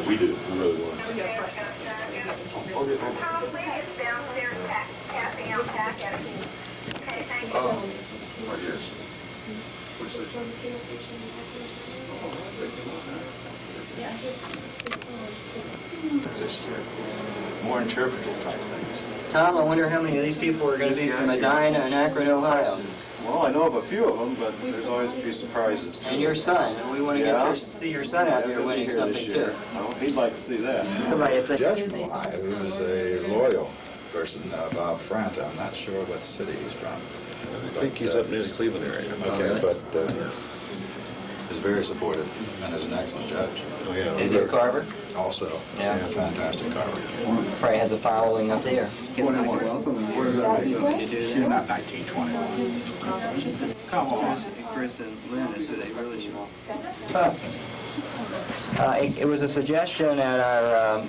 we do. We really want. What years? Which station? More interpretive type things. Tom, I wonder how many of these people are going to be from Medina and Akron, Ohio. Well, I know of a few of them, but there's always a few surprises. And your son, and we want to see your son out there winning something too. Well, he'd like to see that. Somebody said, Judge from Ohio, who is a loyal person, Bob Franta. I'm not sure what city he's from. I think he's up near the Cleveland area. Okay, but is very supportive and is an excellent judge. Oh, yeah. Is he a carver? Also, Yeah. a fantastic carver. Probably has a following up there. 21. Where does that make You do Not 1920. Come on. Chris and Lynn, so they really it was a suggestion at our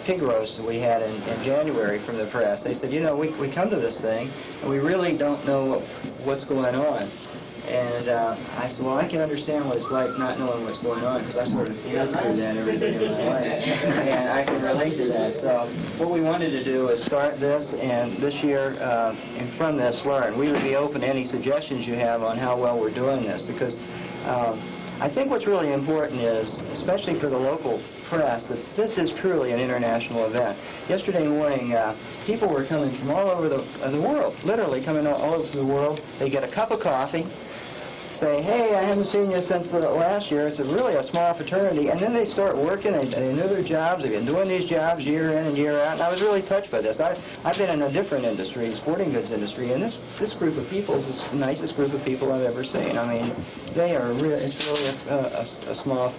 pig roast that we had in January from the press. They said, you know, we come to this thing and we really don't know what's going on. And I said, well, I can understand what it's like not knowing what's going on, because I sort of lived through that every day of my life. And I can relate to that. So what we wanted to do is start this, and this year, and from this, learn. We would be open to any suggestions you have on how well we're doing this, because I think what's really important is, especially for the local press, that this is truly an international event. Yesterday morning, people were coming from all over the world, literally coming all over the world. They get a cup of coffee, say, hey, I haven't seen you since last year. It's really a small fraternity. And then they start working, and they know their jobs. They've been doing these jobs year in and year out. And I was really touched by this. I've been in a different industry, sporting goods industry, and this group of people is the nicest group of people I've ever seen. I mean, they are it's really a small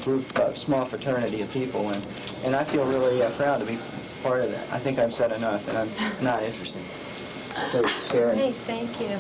group, small fraternity of people, and I feel really proud to be part of that. I think I've said enough, and I'm not interested. Please, Sharon. Hey, thank you.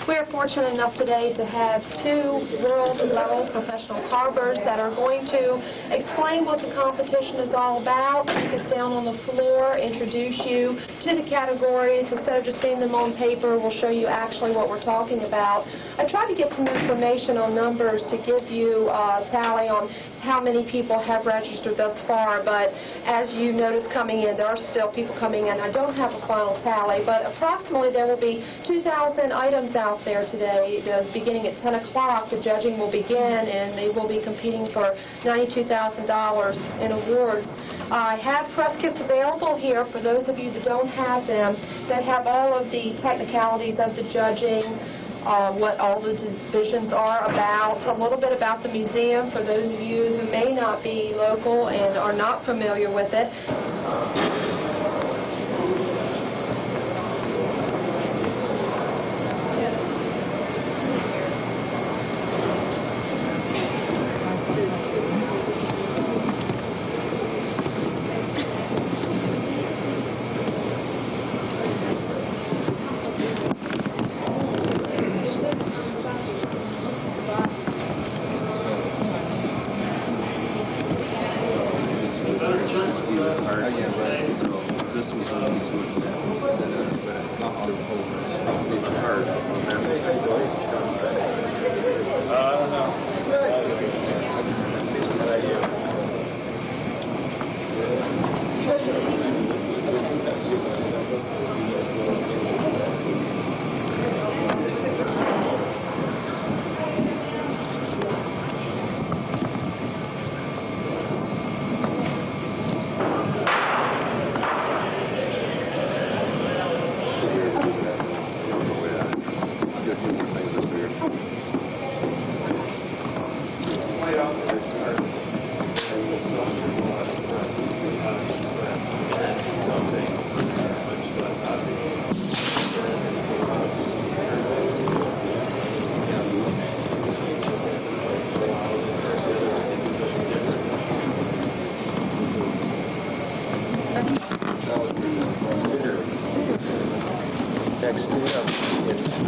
We're fortunate enough today to have two world-level professional carvers that are going to explain what the competition is all about, take us down on the floor, introduce you to the categories. Instead of just seeing them on paper, we'll show you actually what we're talking about. I tried to get some information on numbers to give you a tally on how many people have registered thus far, but as you notice coming in, there are still people coming in. I don't have a final tally, but approximately there will be 2,000 items out there today. Beginning at 10 o'clock, the judging will begin, and they will be competing for $92,000 in awards. I have press kits available here for those of you that don't have them, that have all of the technicalities of the judging, what all the divisions are about, a little bit about the museum for those of you who may not be local and are not familiar with it.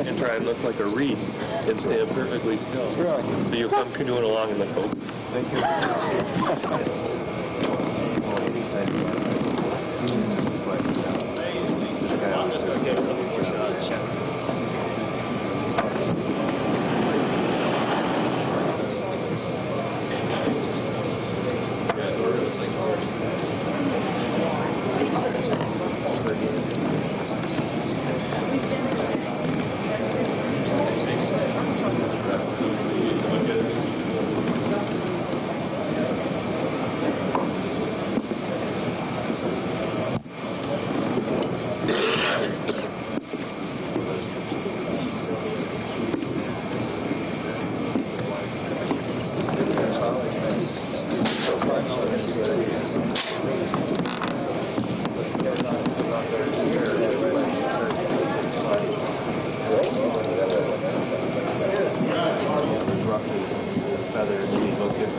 And try and look like a reed and stand perfectly still. Really? So you come canoeing along in the coat. Thank you. I'm just going to get a couple more shots. together, and then you look at,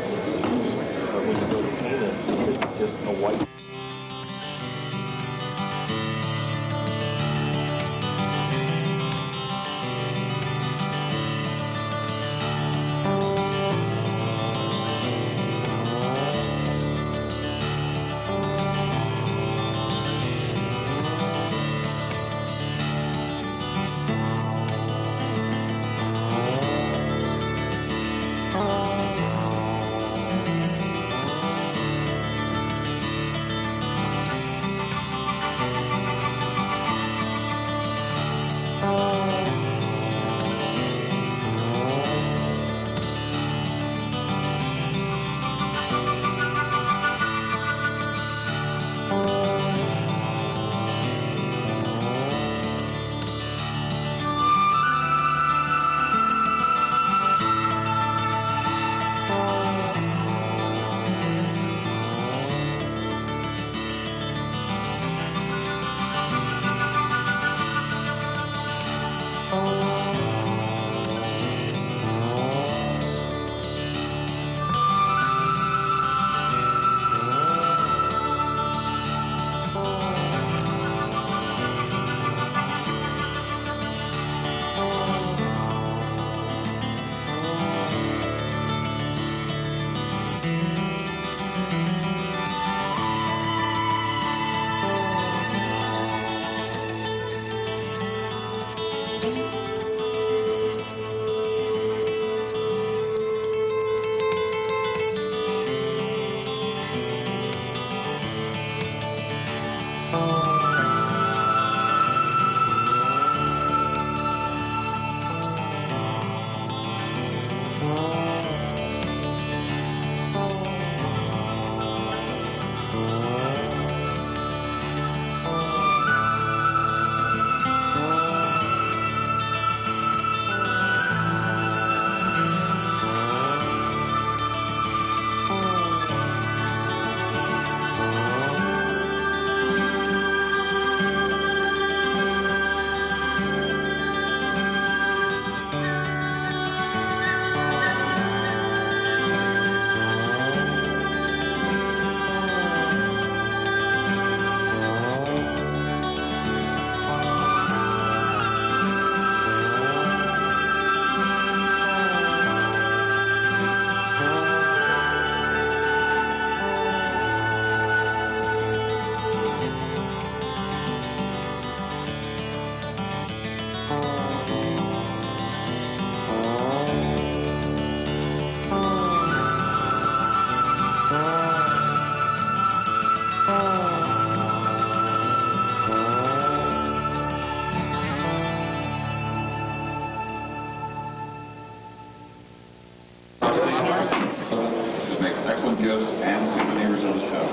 when you go to paint it, it's just a white. Excellent gifts and souvenirs on the show.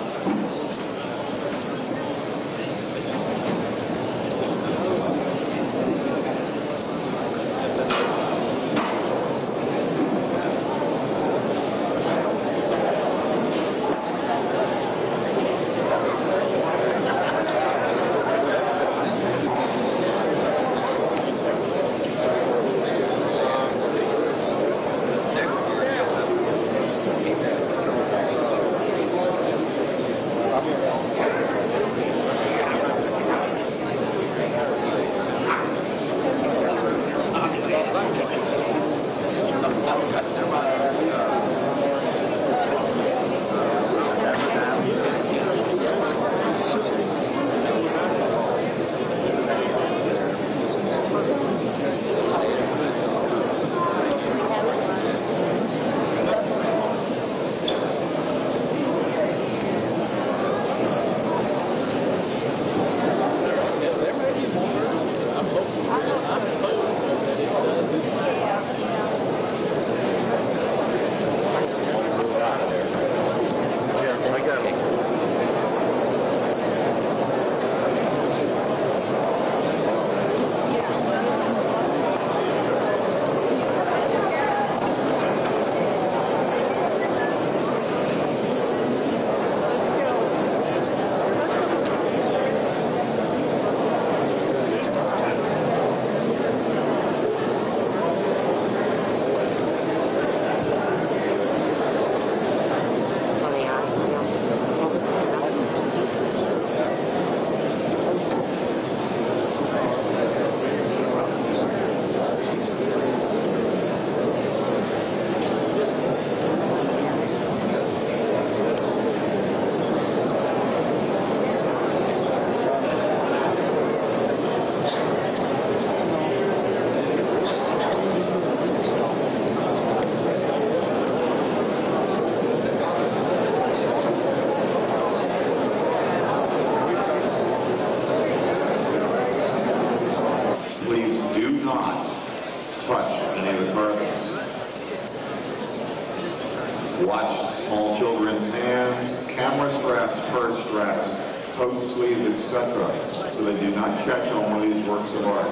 watch small children's hands, camera straps, purse straps, coat sleeves, etc., so they do not catch on one of these works of art.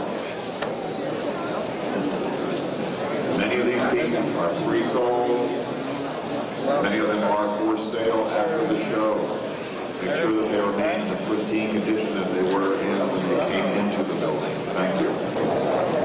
Many of these pieces are pre-sold. Many of them are for sale after the show. Make sure that they remain in the pristine condition that they were in when they came into the building. Thank you.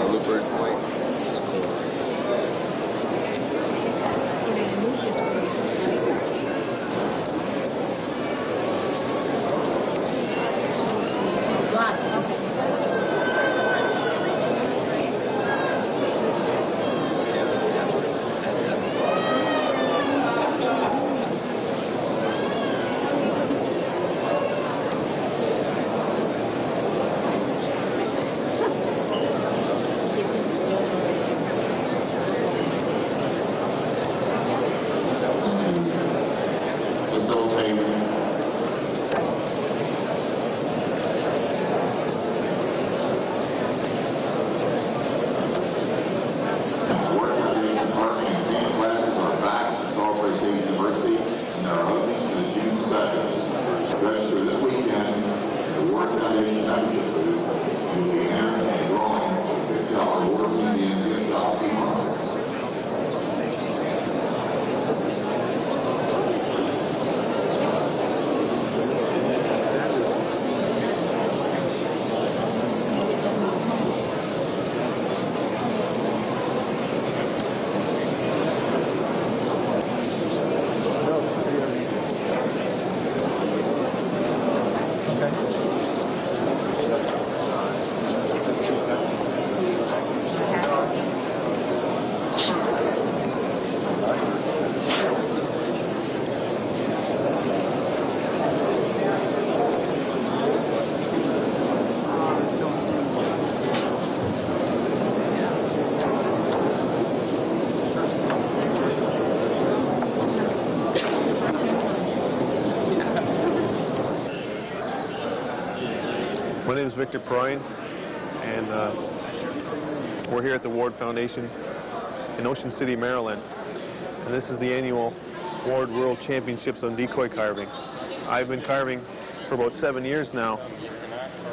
Bluebird Point. My name is Victor Proin, and we're here at the Ward Foundation in Ocean City, Maryland. And this is the annual Ward World Championships on decoy carving. I've been carving for about 7 years now,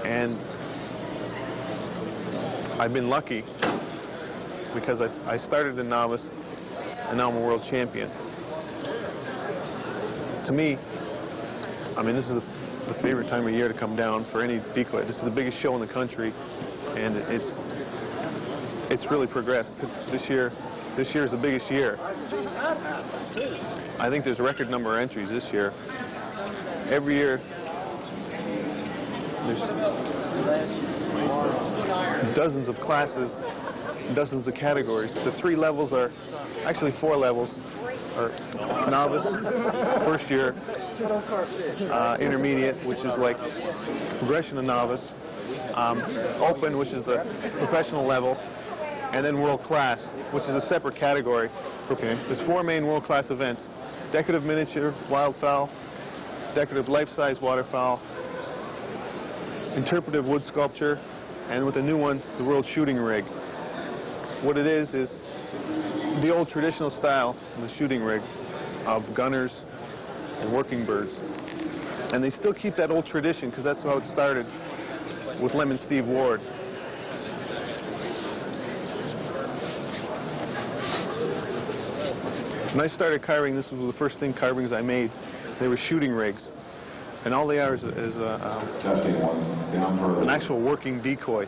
and I've been lucky because I started as a novice, and now I'm a world champion. To me, I mean, this is the favorite time of year to come down for any decoy. This is the biggest show in the country, and it's really progressed. This year is the biggest year. I think there's a record number of entries this year. Every year, there's dozens of classes, dozens of categories. The 3 levels are, actually 4 levels, are novice, first year, intermediate, which is like progression to novice, open, which is the professional level, and then world class, which is a separate category. Okay. There's 4 main world class events: decorative miniature wildfowl, decorative life-size waterfowl, interpretive wood sculpture, and with a new one, the world shooting rig. What it is the old traditional style, the shooting rig, of gunners and working birds. And they still keep that old tradition because that's how it started with Lemon Steve Ward. When I started carving, this was the first thing carvings I made. They were shooting rigs. And all they are is an actual working decoy.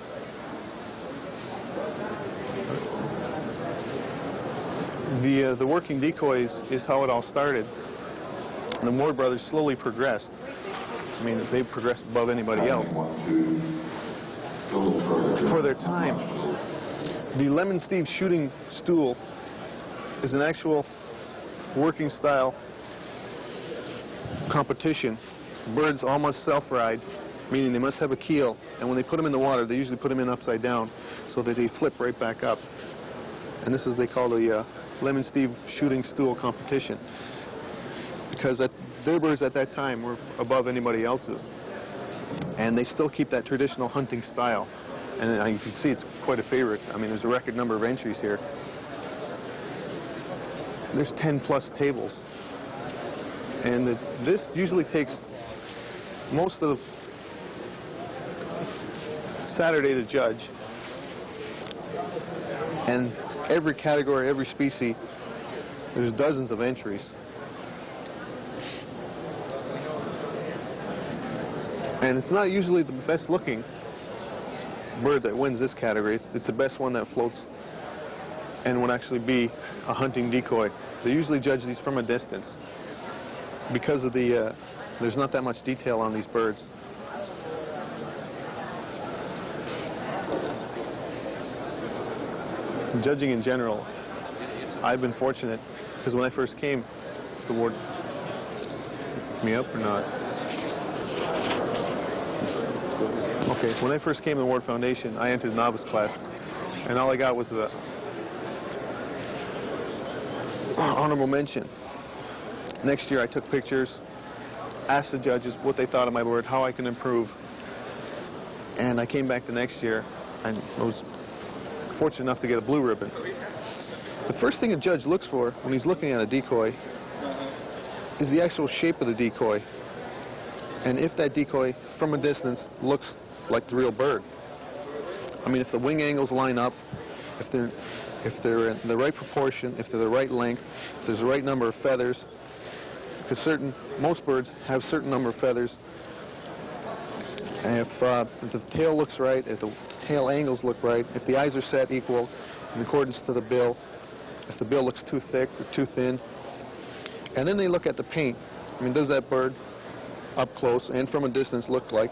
The working decoys is how it all started. And the Ward brothers slowly progressed. I mean, they progressed above anybody else. For their time, the Lemon Steve shooting stool is an actual working style competition. Birds all must self-ride, meaning they must have a keel, and when they put them in the water, they usually put them in upside down so that they flip right back up. And this is they call the Lemon Steve shooting stool competition, because their birds at that time were above anybody else's, and they still keep that traditional hunting style. And you can see it's quite a favorite. I mean, there's a record number of entries here. There's 10+ tables, and this usually takes most of Saturday to judge, and every category, every species, there's dozens of entries. And it's not usually the best looking, bird that wins this category. It's the best one that floats and would actually be a hunting decoy. They usually judge these from a distance because of the there's not that much detail on these birds. Judging in general, I've been fortunate because when I first came to the ward, me up or not? Okay, when I first came to the Ward Foundation, I entered the novice class, and all I got was the honorable mention. Next year, I took pictures, asked the judges what they thought of my bird, how I can improve, and I came back the next year, and I was fortunate enough to get a blue ribbon. The first thing a judge looks for when he's looking at a decoy is the actual shape of the decoy, and if that decoy from a distance looks like the real bird. I mean, if the wing angles line up, if they're in the right proportion, if they're the right length, if there's the right number of feathers, because most birds have a certain number of feathers, and if the tail looks right, if the tail angles look right, if the eyes are set equal in accordance to the bill, if the bill looks too thick or too thin, and then they look at the paint. I mean, does that bird up close and from a distance look like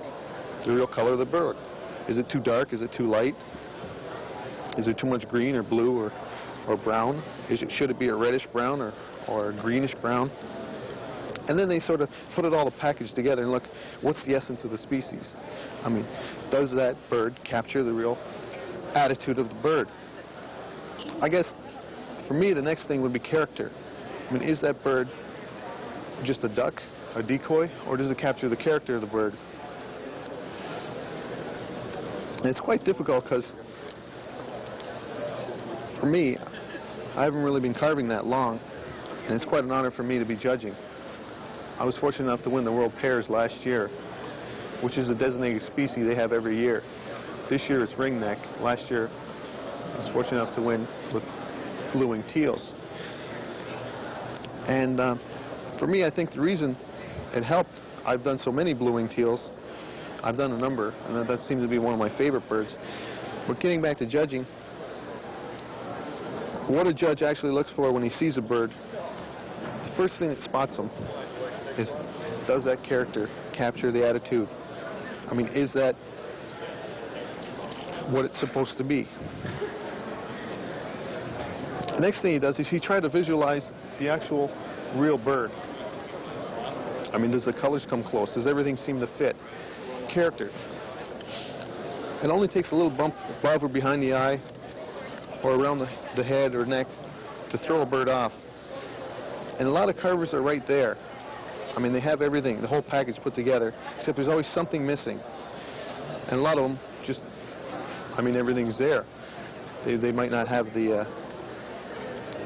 the real color of the bird? Is it too dark? Is it too light? Is there too much green or blue or brown? Should it be a reddish brown or a greenish brown? And then they sort of put it all packaged together and look, what's the essence of the species? I mean, does that bird capture the real attitude of the bird? I guess, for me, the next thing would be character. I mean, is that bird just a duck, a decoy, or does it capture the character of the bird? And it's quite difficult because, for me, I haven't really been carving that long, and it's quite an honor for me to be judging. I was fortunate enough to win the World Pairs last year, which is a designated species they have every year. This year it's ringneck. Last year I was fortunate enough to win with blue-winged teals. And for me, I think the reason it helped, I've done so many blue-winged teals. I've done a number, and that seems to be one of my favorite birds. But getting back to judging, what a judge actually looks for when he sees a bird, the first thing that spots him is, does that character capture the attitude? I mean, is that what it's supposed to be? The next thing he does is he tries to visualize the actual real bird. I mean, does the colors come close? Does everything seem to fit? Character. It only takes a little bump above or behind the eye or around the head or neck to throw a bird off. And a lot of carvers are right there. I mean, they have everything, the whole package put together, except there's always something missing. And a lot of them just, I mean, everything's there. They might not have the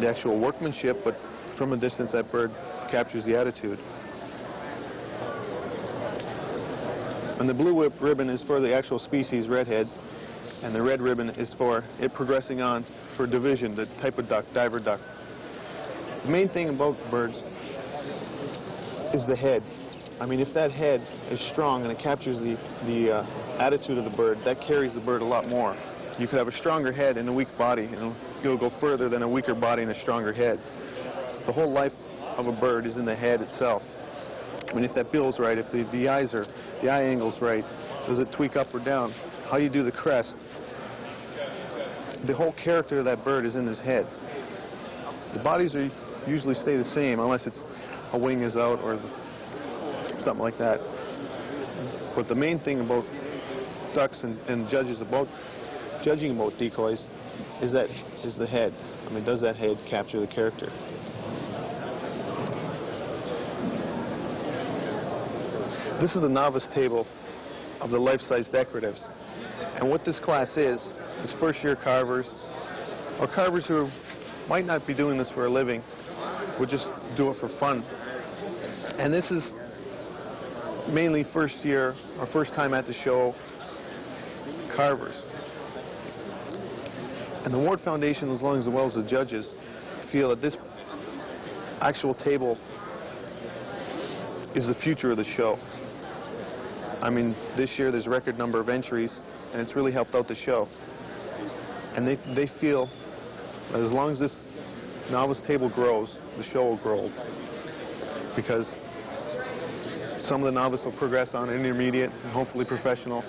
actual workmanship, but from a distance that bird captures the attitude. And the blue ribbon is for the actual species, redhead, and the red ribbon is for it progressing on for division, the type of duck, diver duck. The main thing about birds is the head. I mean, if that head is strong and it captures the attitude of the bird, that carries the bird a lot more. You could have a stronger head and a weak body, and it'll go further than a weaker body and a stronger head. The whole life of a bird is in the head itself. I mean, if that bill's right, if the eye angle's right, does it tweak up or down? How you do the crest? The whole character of that bird is in his head. The bodies usually stay the same unless it's a wing is out or something like that. But the main thing about ducks and judges about judging about decoys is the head. I mean, does that head capture the character? This is the novice table of the life-size decoratives. And what this class is first-year carvers, or carvers who might not be doing this for a living, would just do it for fun. And this is mainly first year or first time at the show carvers. And the Ward Foundation, as well as the judges, feel that this actual table is the future of the show. I mean, this year there's a record number of entries, and it's really helped out the show. And they feel that as long as this novice table grows, the show will grow. Because some of the novice will progress on intermediate and hopefully professional.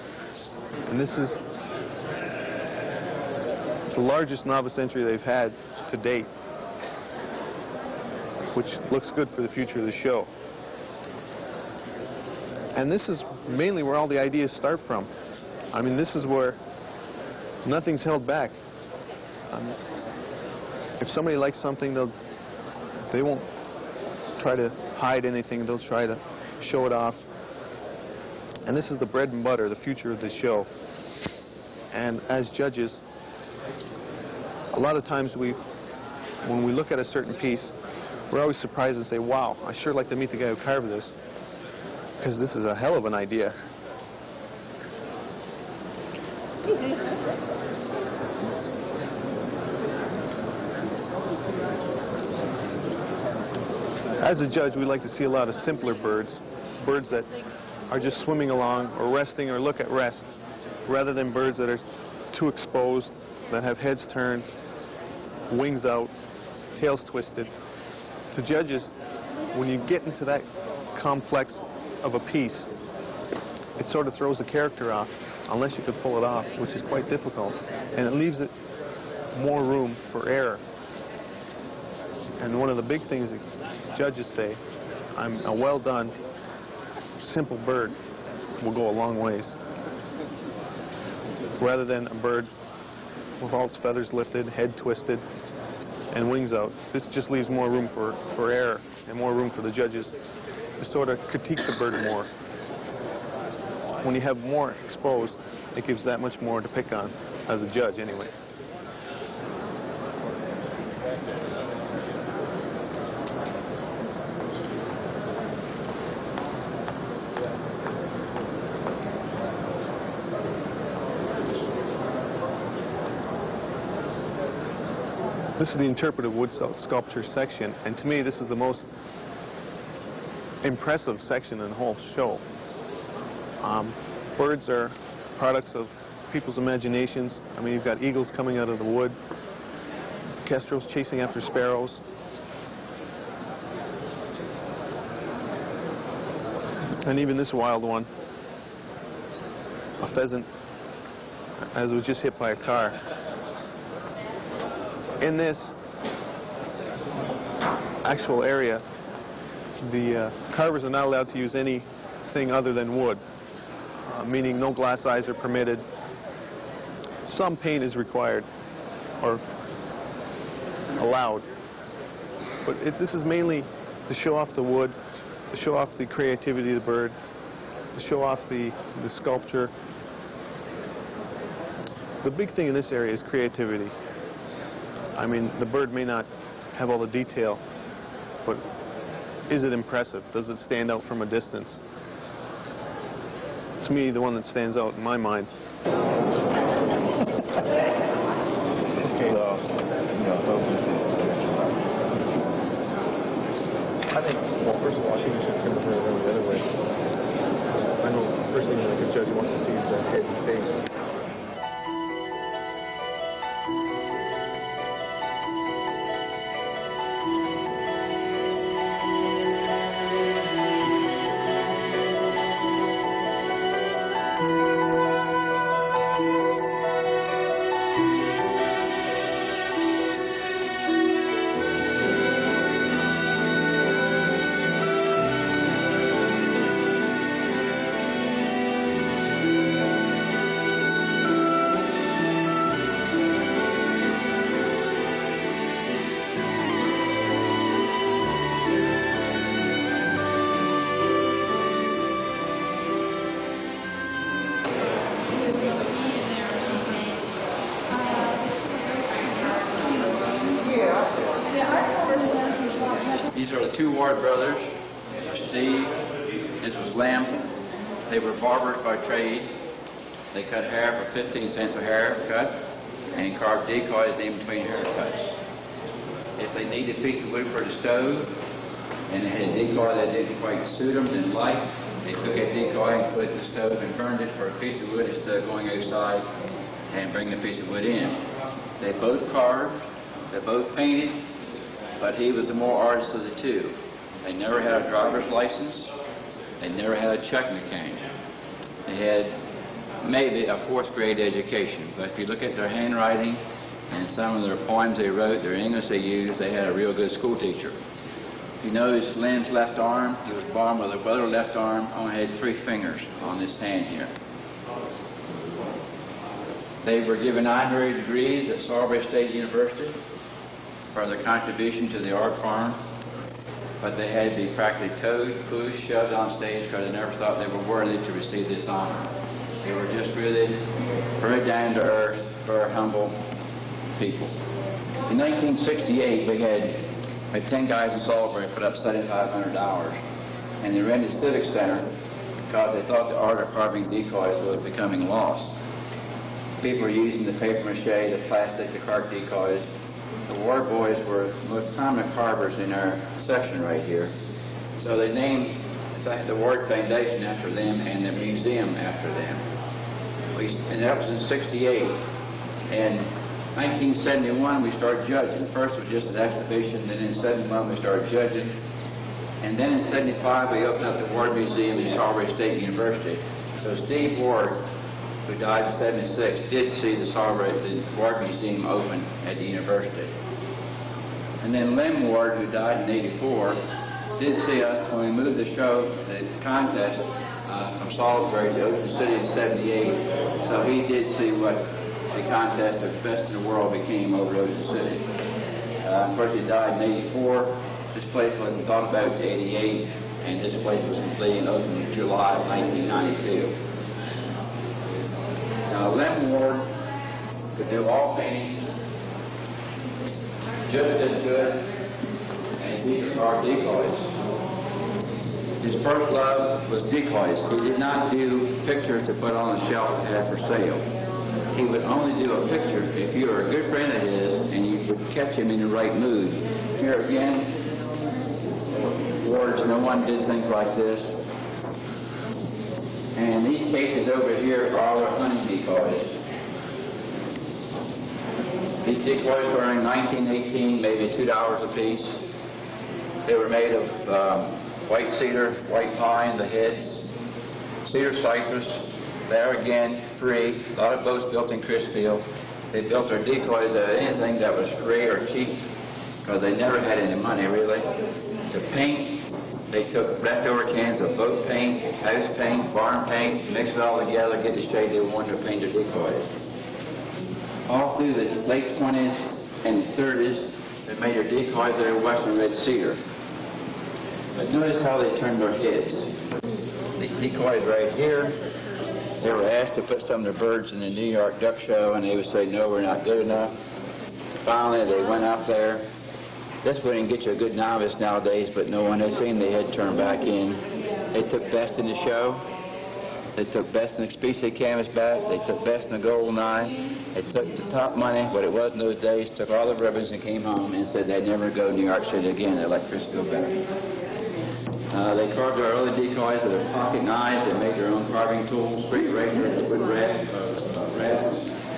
And this is the largest novice entry they've had to date, which looks good for the future of the show. And this is mainly where all the ideas start from. I mean, this is where nothing's held back. If somebody likes something, they won't try to hide anything. They'll try to show it off. And this is the bread and butter, the future of the show. And as judges, a lot of times when we look at a certain piece, we're always surprised and say, wow, I sure like to meet the guy who carved this, because this is a hell of an idea. As a judge, we like to see a lot of simpler birds, birds that are just swimming along or resting or look at rest, rather than birds that are too exposed, that have heads turned, wings out, tails twisted. To judges, when you get into that complex of a piece, it sort of throws the character off, unless you could pull it off, which is quite difficult. And it leaves it more room for error. And one of the big things that judges say, a well-done, simple bird will go a long ways, rather than a bird with all its feathers lifted, head twisted, and wings out. This just leaves more room for error and more room for the judges to sort of critique the bird more. When you have more exposed, it gives that much more to pick on, as a judge anyway. This is the interpretive wood sculpture section, and to me this is the most impressive section in the whole show. Birds are products of people's imaginations. I mean, you've got eagles coming out of the wood, kestrels chasing after sparrows. And even this wild one, a pheasant, as it was just hit by a car. In this actual area, the carvers are not allowed to use anything other than wood, meaning no glass eyes are permitted. Some paint is required or allowed, but this is mainly to show off the wood, to show off the creativity of the bird, to show off the sculpture. The big thing in this area is creativity. I mean, the bird may not have all the detail, but is it impressive? Does it stand out from a distance? To me, the one that stands out in my mind. Okay. I think, well, first of all, I think you should turn the bird over the other way. I know the first thing that a judge wants to see is that head and face. These are the two Ward brothers, Steve. This was Lem. They were barbers by trade. They cut hair for 15 cents a haircut and carved decoys in between haircuts. If they needed a piece of wood for the stove and they had a decoy that didn't quite suit them, didn't like, They took that decoy and put it in the stove and burned it for a piece of wood instead of going outside and bringing a piece of wood in. They both carved, they both painted, but he was the more artist of the two. They never had a driver's license. They never had a check mechanic. They had maybe a 4th grade education, but if you look at their handwriting and some of their poems they wrote, their English they used, they had a real good school teacher. You notice Lynn's left arm, he was born with a other left arm, only had 3 fingers on this hand here. They were given honorary degrees at Salisbury State University for their contribution to the art form, but they had to be practically towed, pushed, shoved on stage because they never thought they were worthy to receive this honor. They were just really very down to earth, very humble people. In 1968, we had 10 guys in Salisbury put up $7,500, and they rented the Civic Center because they thought the art of carving decoys was becoming lost. People were using the paper mache, the plastic, the cart decoys. The Ward boys were the most prominent carvers in our section right here. So they named, in fact, the Ward Foundation after them and the museum after them. And that was in '68. In 1971, we started judging. First it was just an exhibition, then in '71 we started judging. And then in '75 we opened up the Ward Museum at Salisbury State University. So Steve Ward, who died in '76, did see the Ward Museum open at the university. And then Lem Ward, who died in '84, did see us when we moved the show, the contest, from Salisbury to Ocean City in '78. So he did see what the contest of best in the world became over Ocean City. Of course, he died in '84. This place wasn't thought about until '88, and this place was completed and opened in July of 1992. Now, Lem Ward could do all paintings, just as good as he could carve decoys. His first love was decoys. He did not do pictures to put on a shelf to have for sale. He would only do a picture if you were a good friend of his and you would catch him in the right mood. Here again, Wards, no one did things like this. And these cases over here are all our hunting decoys. These decoys were in 1918, maybe $2 a piece. They were made of white cedar, white pine, the heads, cedar cypress. There again, free. A lot of boats built in Chrisfield. They built their decoys out of anything that was free or cheap because they never had any money, really. To paint, they took leftover cans of boat paint, house paint, barn paint, mix it all together, get the shade they wanted to paint their decoys. All through the late 20s and 30s, they made their decoys out of western red cedar. But notice how they turned their heads. These decoys right here, they were asked to put some of the birds in the New York Duck Show, and they would say, no, we're not good enough. Finally, they went out there. This wouldn't get you a good novice nowadays, but no one had seen the head turn back in. They took best in the show. They took best in the species canvasback. They took best in the golden eye. They took the top money, what it was in those days, took all the ribbons and came home and said they'd never go to New York City again. They liked Chrisfield better. They carved their early decoys with their pocket knives. They made their own carving tools, straight razors, wood rats,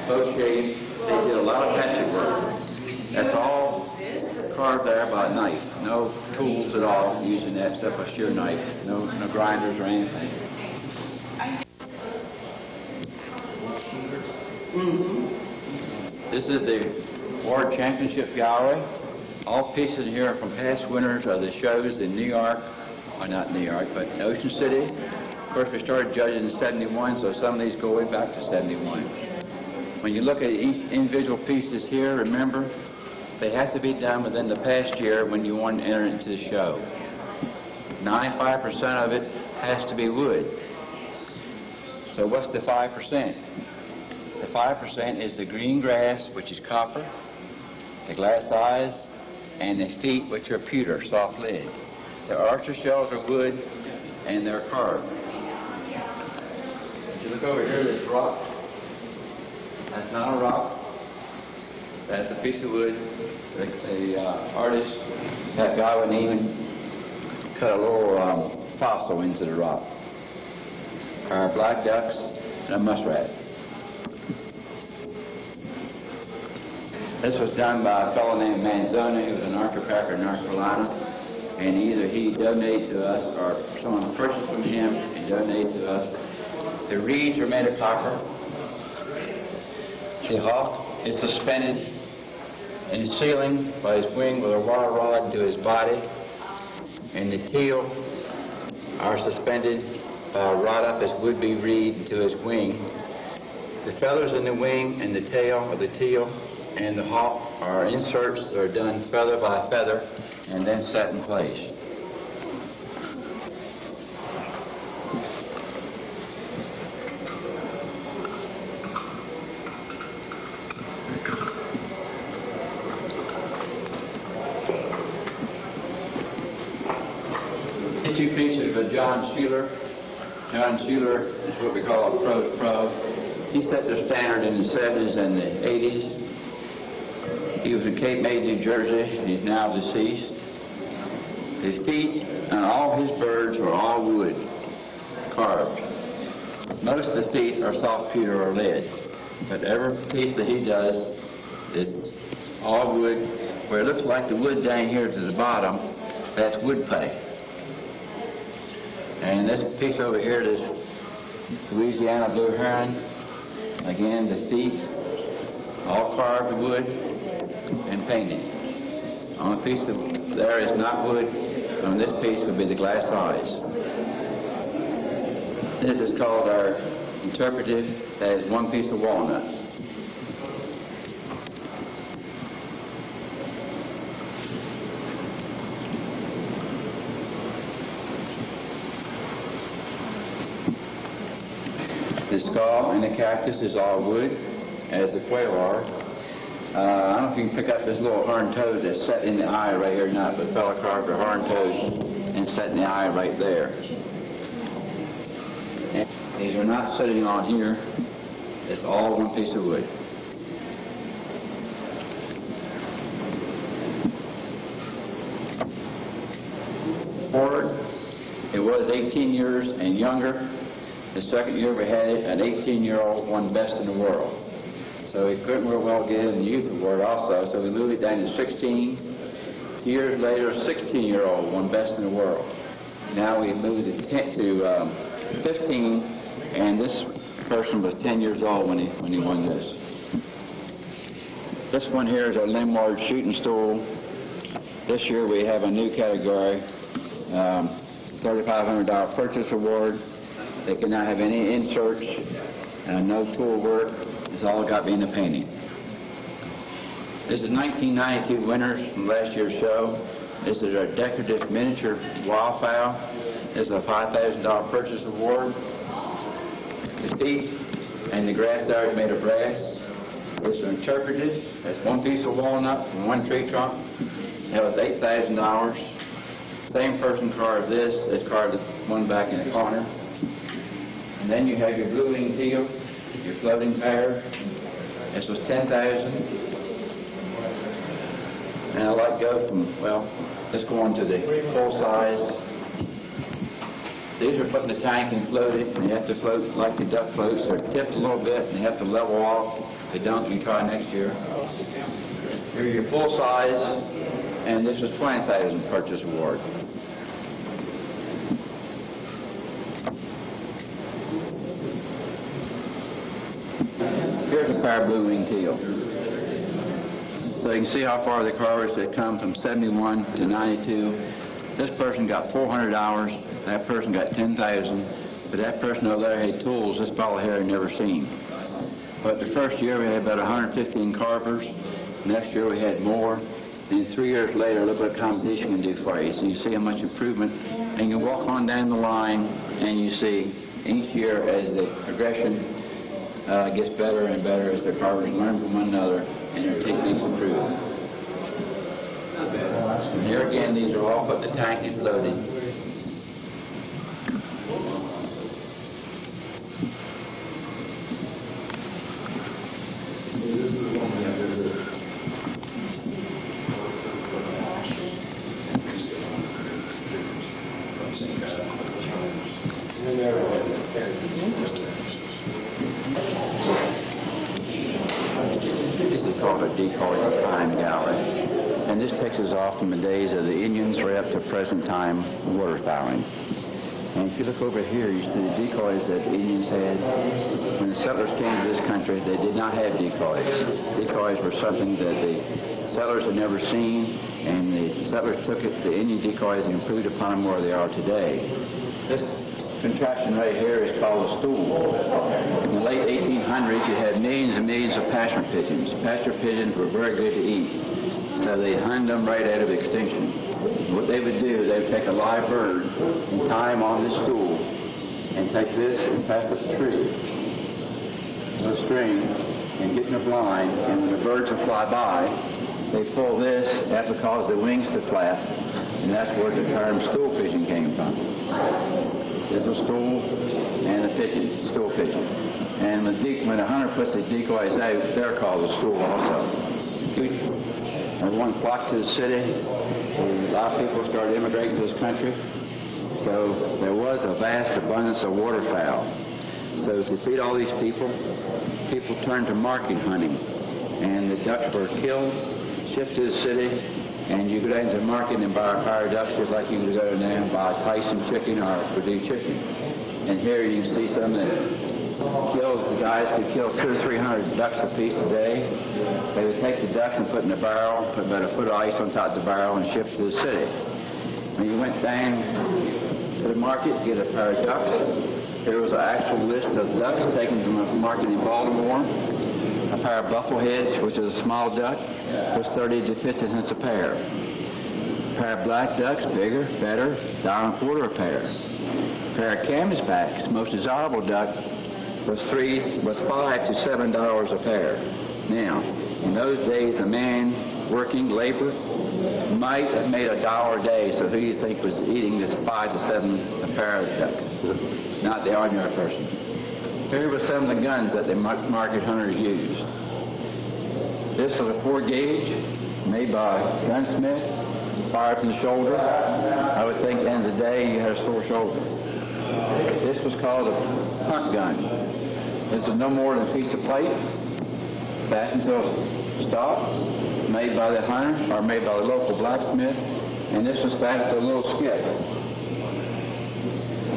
boat shave. They did a lot of hatchet work. That's all carved there by a knife. No tools at all using that except a shear knife. No grinders or anything. This is the Ward Championship Gallery. All pieces here are from past winners of the shows in New York. Well, not New York, but Ocean City. Of course, we started judging in '71, so some of these go way back to '71. When you look at each individual pieces here, remember, they have to be done within the past year when you want to enter into the show. 95% of it has to be wood. So what's the 5%? The 5% is the green grass, which is copper, the glass eyes, and the feet, which are pewter, soft lead. The oyster shells are wood, and they're carved. If you look over here, there's rock. That's not a rock. That's a piece of wood. The artist, that guy, wouldn't even cut a little fossil into the rock. are black ducks, and a muskrat. This was done by a fellow named Manzoni, who was an architect in North Carolina, and either he donated to us or someone purchased from him and donated to us. The reeds are made of copper. The hawk is suspended in the ceiling by his wing with a wire rod to his body, and the teal are suspended by a rod up his would-be reed to his wing. The feathers in the wing and the tail of the teal and the hawk are inserts that are done feather by feather and then set in place. These two pieces of John Sheeler. John Sheeler is what we call a pro's pro. He set the standard in the 70s and the 80s. He was in Cape May, New Jersey. He's now deceased. His feet and all his birds are all wood, carved. Most of the feet are soft pewter or lead, but every piece that he does is all wood. Where it looks like the wood down here to the bottom, that's wood putty. And this piece over here, this Louisiana blue heron, again, the feet, all carved wood and painted. On the piece there is not wood. On this piece would be the glass eyes. This is called our interpretive. That is one piece of walnut. The skull and the cactus is all wood, as the quail are. I don't know if you can pick up this little horned toad that's set in the eye right here or not, but fella carved a horned toad and set in the eye right there. And these are not sitting on here. It's all one piece of wood. Ford, it was 18 years and younger. The second year we had it, an 18-year-old won best in the world. So we couldn't real well get in the youth award also, so we moved it down to 16. Years later, a 16-year-old won best in the world. Now we moved it to 15, and this person was 10 years old when he won this. This one here is our Limward shooting stool. This year we have a new category, $3,500 purchase award. They can now have any inserts, no tool work. It's all got being a painting. This is 1992 winners from last year's show. This is our decorative miniature wildfowl. This is a $5,000 purchase award. The feet and the grass there is made of brass. This is interpretive. That's one piece of walnut from one tree trunk. That was $8,000. Same person carved this. They carved the one back in the corner. And then you have your blue-winged teal, your floating pair. This was $10,000. And I like to go from, well, let's go on to the full size. These are put in the tank and floated, and you have to float like the duck floats. They're tipped a little bit, and they have to level off. If they don't, you try next year. Here are your full size, and this was $20,000 purchase award. Here's a pair of blue-winged teal. So you can see how far the carvers have come from 71 to 92. This person got 400 hours. That person got 10,000. But that person over there had tools this fellow here had never seen. But the first year we had about 115 carvers. Next year we had more. And 3 years later, look what competition can do for you. So you see how much improvement. And you walk on down the line and you see each year as the progression gets better and better as the carvers learn from one another and their techniques improve. And here again, these are all put in the tank and floated. of decoys and time gallery. And this takes us off from the days of the Indians right up to present time waterfowling. And if you look over here, you see the decoys that the Indians had. When the settlers came to this country, they did not have decoys. Decoys were something that the settlers had never seen, and the settlers took it, the Indian decoys, and improved upon them where they are today. This contraption right here is called a stool. In the late 1800s, you had millions and millions of pasture pigeons. Pasture pigeons were very good to eat, so they hunned them right out of extinction. What they would do, they would take a live bird and tie him on this stool and take this and pass it up the tree with a string and get in a blind, and when the birds would fly by, they pull this, that would cause the wings to flap, and that's where the term stool pigeon came from. This is a stool and a pigeon, stool pigeon. And when a hunter puts the decoys out, they're called a stool also. Everyone flocked to the city. A lot of people started immigrating to this country. So there was a vast abundance of waterfowl. So to feed all these people, people turned to market hunting. And the ducks were killed, shipped to the city, and you go down to the market and buy a pair of ducks just like you could go down there and buy Tyson chicken or Purdue chicken. And here you see some that kills, the guys could kill 200 or 300 ducks a piece a day. They would take the ducks and put in a barrel, put about a foot of ice on top of the barrel, and ship to the city. When you went down to the market to get a pair of ducks, there was an actual list of ducks taken from a market in Baltimore. A pair of buffleheads, which is a small duck, was 30 to 50 cents a pair. A pair of black ducks, bigger, better, $1.25 a pair. A pair of canvasbacks, most desirable duck, was $5 to $7 a pair. Now, in those days, a man working labor might have made $1 a day. So who do you think was eating this 5 to 7 a pair of ducks? Not the ordinary person. Here were some of the guns that the market hunters used. This was a 4 gauge made by a gunsmith, fired from the shoulder. I would think at the end of the day you had a sore shoulder. This was called a punt gun. This is no more than a piece of plate, fastened to a stop, made by the hunter or made by the local blacksmith, and this was fastened to a little skip.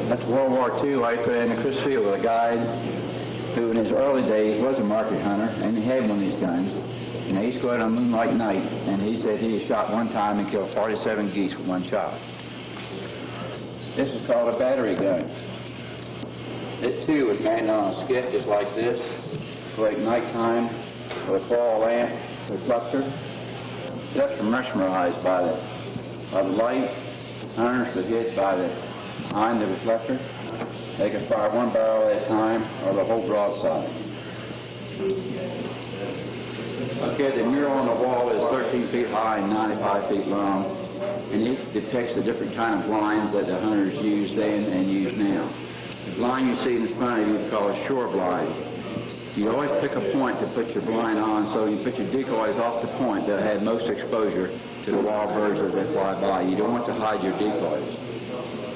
That's World War II. I used to go in Chris Field with a guide who in his early days was a market hunter, and he had one of these guns. And he used to go out on a moonlight night, and he said he had shot one time and killed 47 geese with one shot. This is called a battery gun. It too was mounted on a skip just like this, for at nighttime with a coil lamp reflector. Ducks were mesmerized by the light. Hunters could hit behind the reflector. They could fire one barrel at a time or the whole broadside. Okay, the mural on the wall is 13 feet high and 95 feet long, and it depicts the different kind of blinds that the hunters used then and use now. The blind you see in front of you is called a shore blind. You always pick a point to put your blind on, so you put your decoys off the point that had most exposure to the wild birds as they fly by. You don't want to hide your decoys.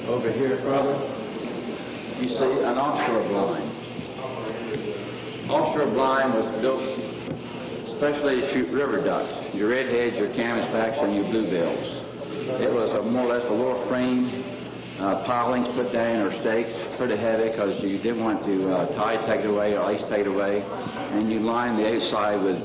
Over here further, you see an offshore blind. Offshore blind was built especially to shoot river ducks, your redheads, your canvasbacks, and your bluebills. It was more or less a little frame, pilings put down or stakes, pretty heavy because you didn't want to tide take it away or ice take it away. And you line the outside with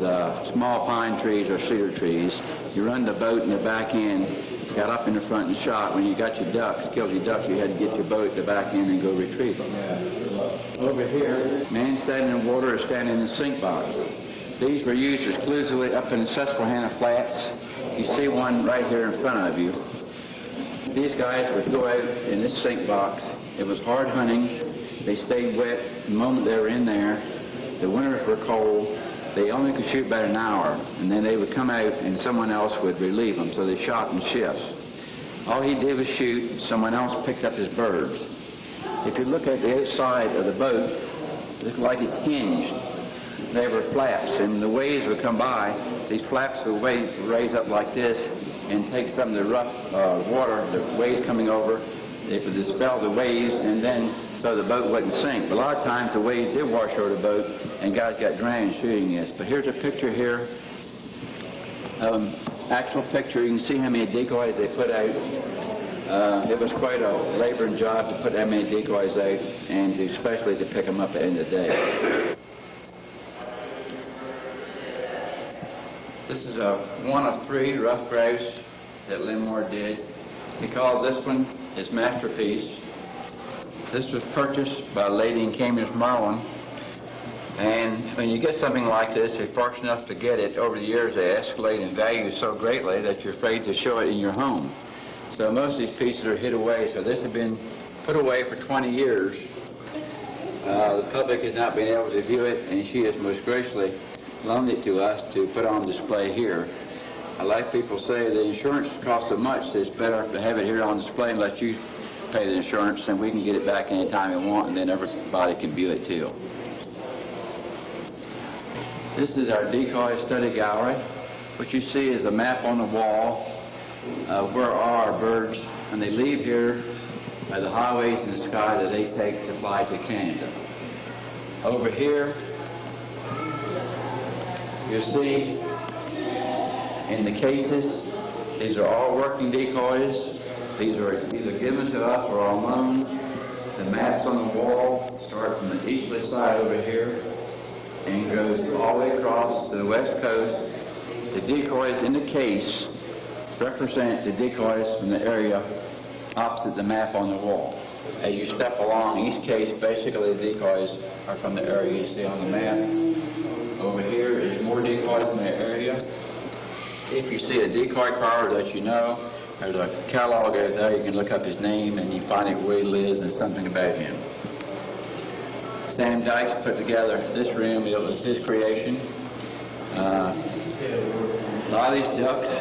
small pine trees or cedar trees. You run the boat in the back end, got up in the front and shot. When you got your ducks, killed your ducks, you had to get your boat at the back end and go retrieve them. Over here, man standing in water is standing in the sink box. These were used exclusively up in the Susquehanna Flats. You see one right here in front of you. These guys would go out in this sink box. It was hard hunting. They stayed wet the moment they were in there. The winters were cold. They only could shoot about an hour, and then they would come out and someone else would relieve them, so they shot in shifts. All he did was shoot. Someone else picked up his birds. If you look at the outside of the boat, it looks like it's hinged. They were flaps, and the waves would come by. These flaps would raise up like this and take some of the rough water, the waves coming over. It would dispel the waves, and then so the boat wouldn't sink. But a lot of times the waves did wash over the boat, and guys got drowned shooting this. But here's a picture here actual picture, you can see how many decoys they put out. It was quite a laboring job to put that many decoys out, and especially to pick them up at the end of the day. This is one of 3 rough grouse that Linmore did. He called this one his masterpiece. This was purchased by a lady in Cambridge, Maryland. And when you get something like this, if you're fortunate enough to get it, over the years they escalate in value so greatly that you're afraid to show it in your home. So most of these pieces are hid away. So this has been put away for 20 years. The public has not been able to view it, and she has most graciously loaned it to us to put on display here. Like people say, the insurance costs so much that it's better to have it here on display and let you pay the insurance, and we can get it back anytime we want, and then everybody can view it too. This is our decoy study gallery. What you see is a map on the wall of where are our birds, and they leave here by the highways in the sky that they take to fly to Canada. Over here, you see in the cases, these are all working decoys. These are either given to us or on loan. The maps on the wall start from the easterly side over here and goes all the way across to the west coast. The decoys in the case represent the decoys from the area opposite the map on the wall. As you step along each case, basically the decoys are from the area you see on the map. Over here is more decoys in the area. If you see a decoy carver that you know, there's a catalog over there. You can look up his name and you find out where he lives and something about him. Sam Dykes put together this room. It was his creation. A lot of these ducks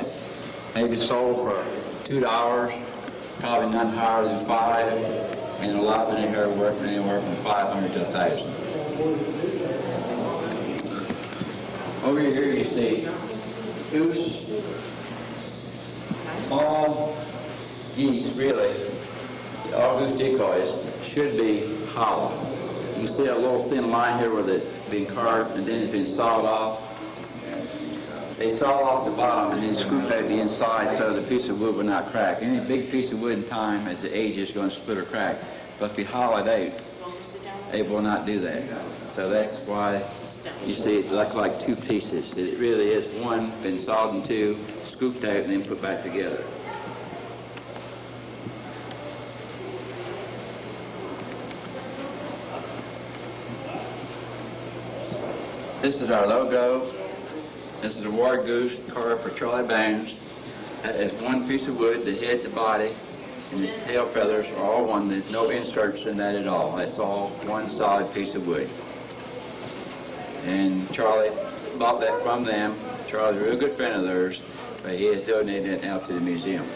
maybe sold for $2, probably none higher than $5, and a lot of them here are worth anywhere from $500 to $1,000. Over here you see goose. All geese, really, all goose decoys should be hollow. You can see a little thin line here where it's been carved and then it's been sawed off. They saw off the bottom and then scooped out the inside so the piece of wood would not crack. Any big piece of wood in time, as it ages, is going to split or crack. But if you hollow it out, it will not do that. So that's why you see it look like 2 pieces. It really is one, been sawed in 2, scooped out, and then put back together. This is our logo. This is a war goose carved for Charlie Bounds. That is one piece of wood. The head, the body, and the tail feathers are all one. There's no inserts in that at all. That's all one solid piece of wood. And Charlie bought that from them. Charlie's a real good friend of theirs, but he has donated it now to the museum.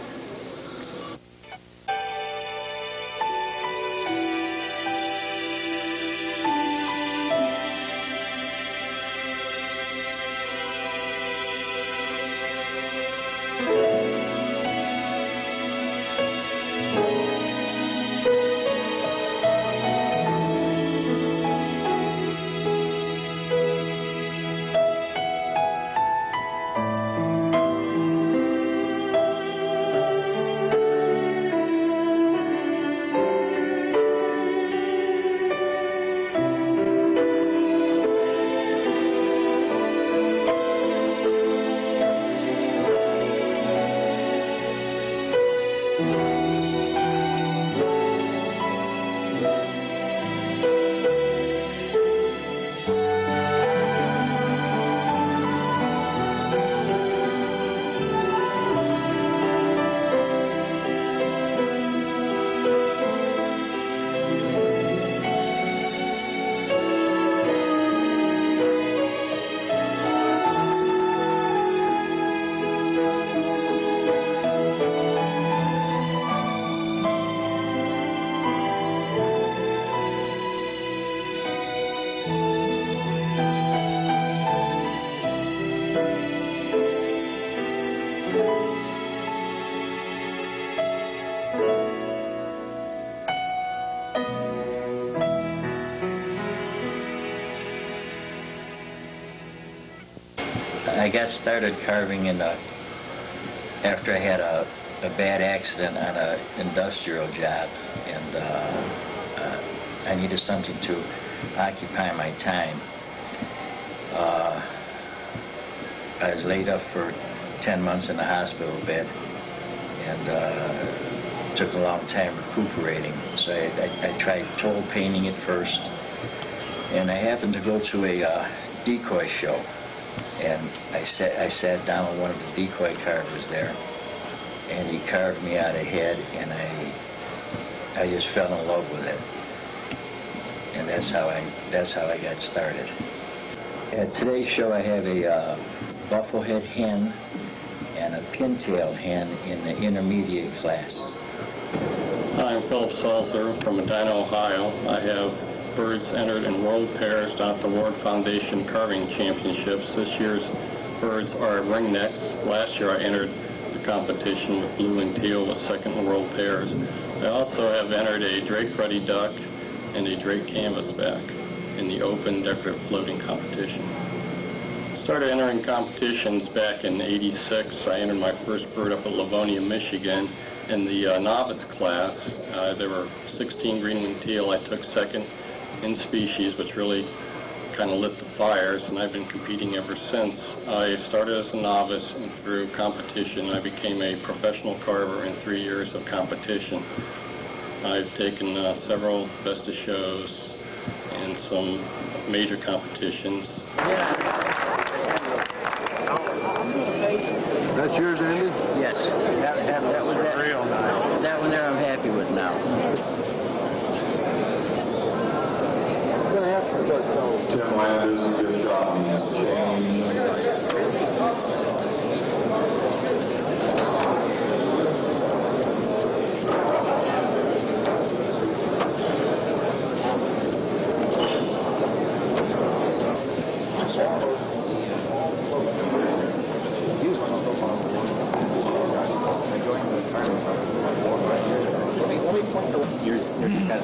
I got started carving after I had a bad accident on an industrial job, and I needed something to occupy my time. I was laid up for 10 months in the hospital bed, and took a long time recuperating. So I tried toll painting at first, and I happened to go to a decoy show, and I sat down with one of the decoy carvers there, and he carved me out a head, and I just fell in love with it, and that's how I got started. At today's show, I have a bufflehead hen and a pintail hen in the intermediate class. I'm Philip Salzer from Medina, Ohio. I have birds entered in world pairs down at the Ward Foundation Carving Championships. This year's birds are ringnecks. Last year I entered the competition with blue-winged teal with second in world pairs. I also have entered a Drake ruddy duck and a Drake canvasback in the open decorative floating competition. Started entering competitions back in '86. I entered my first bird up at Livonia, Michigan. In the novice class, there were 16 green-winged teal. I took second in species, which really kind of lit the fires, and I've been competing ever since. I started as a novice, and through competition I became a professional carver in 3 years of competition. I've taken several Best of shows and some major competitions. That's yours, Andy? Yes. That was real nice. That one there I'm happy with now. Tim Landis, good job. He's changed. Yours got